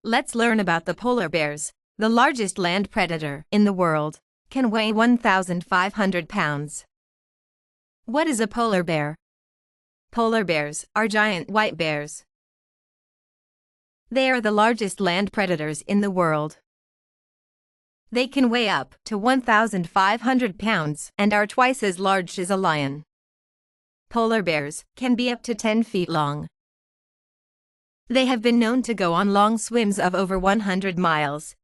Let's learn about the polar bears. The largest land predator in the world can weigh 1,500 pounds. What is a polar bear? Polar bears are giant white bears. They are the largest land predators in the world. They can weigh up to 1,500 pounds and are twice as large as a lion. Polar bears can be up to 10 feet long. They have been known to go on long swims of over 100 miles.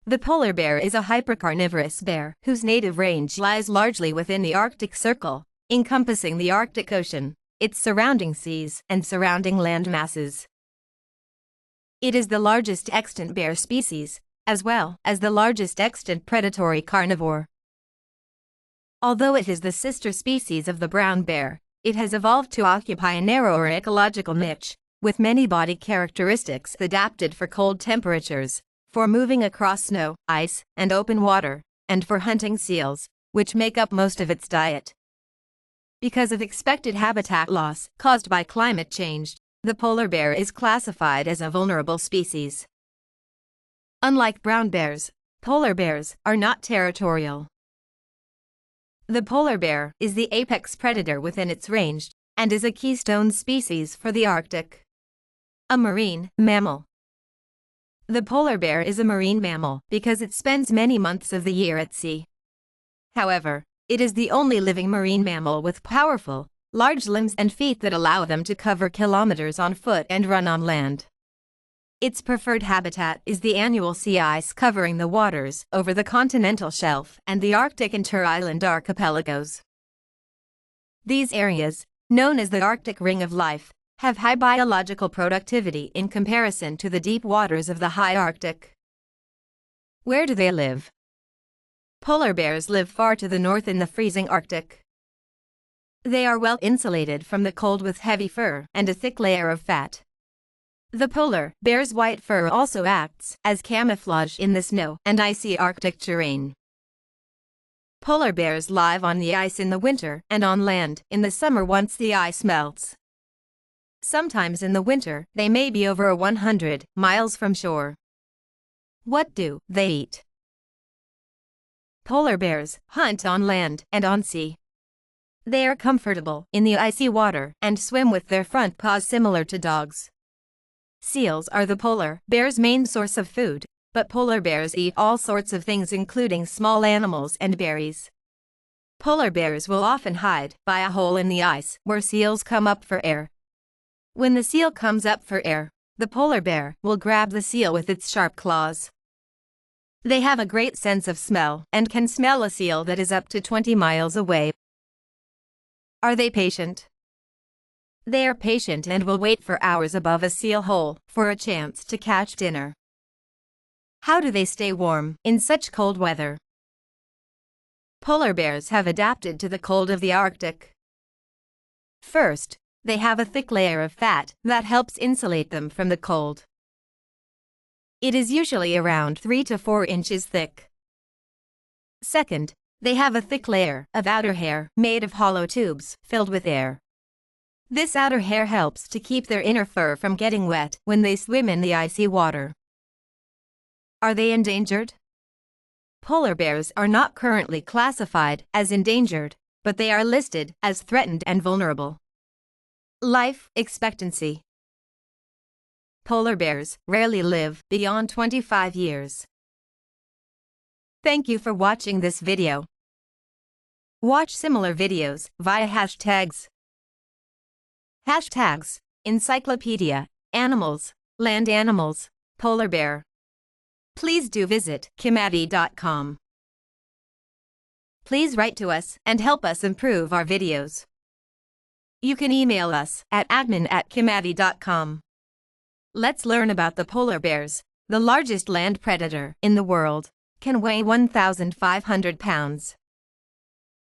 The polar bear is a hypercarnivorous bear whose native range lies largely within the Arctic Circle, encompassing the Arctic Ocean, its surrounding seas, and surrounding land masses. It is the largest extant bear species, as well as the largest extant predatory carnivore. Although it is the sister species of the brown bear, it has evolved to occupy a narrower ecological niche, with many body characteristics adapted for cold temperatures, for moving across snow, ice, and open water, and for hunting seals, which make up most of its diet. Because of expected habitat loss caused by climate change, the polar bear is classified as a vulnerable species. Unlike brown bears, polar bears are not territorial. The polar bear is the apex predator within its range, and is a keystone species for the Arctic. A marine mammal. The polar bear is a marine mammal because it spends many months of the year at sea. However, it is the only living marine mammal with powerful, large limbs and feet that allow them to cover kilometers on foot and run on land. Its preferred habitat is the annual sea ice covering the waters over the continental shelf and the Arctic inter-island archipelagos. These areas, known as the Arctic Ring of Life, have high biological productivity in comparison to the deep waters of the high Arctic. Where do they live? Polar bears live far to the north in the freezing Arctic. They are well insulated from the cold with heavy fur and a thick layer of fat. The polar bear's white fur also acts as camouflage in the snow and icy Arctic terrain. Polar bears live on the ice in the winter and on land in the summer once the ice melts. Sometimes in the winter, they may be over 100 miles from shore. What do they eat? Polar bears hunt on land and on sea. They are comfortable in the icy water and swim with their front paws similar to dogs. Seals are the polar bear's main source of food, but polar bears eat all sorts of things including small animals and berries. Polar bears will often hide by a hole in the ice where seals come up for air. When the seal comes up for air, the polar bear will grab the seal with its sharp claws. They have a great sense of smell and can smell a seal that is up to 20 miles away. Are they patient? They are patient and will wait for hours above a seal hole for a chance to catch dinner. How do they stay warm in such cold weather? Polar bears have adapted to the cold of the Arctic. First, they have a thick layer of fat that helps insulate them from the cold. It is usually around 3 to 4 inches thick. Second, they have a thick layer of outer hair made of hollow tubes filled with air. This outer hair helps to keep their inner fur from getting wet when they swim in the icy water. Are they endangered? Polar bears are not currently classified as endangered, but they are listed as threatened and vulnerable. Life expectancy. Polar bears rarely live beyond 25 years. Thank you for watching this video. Watch similar videos via hashtags. Hashtags: Encyclopedia, Animals, Land Animals, Polar Bear. Please do visit Kimavi.com. Please write to us and help us improve our videos. You can email us at admin@kimavi.com. Let's learn about the polar bears. The largest land predator in the world can weigh 1,500 pounds.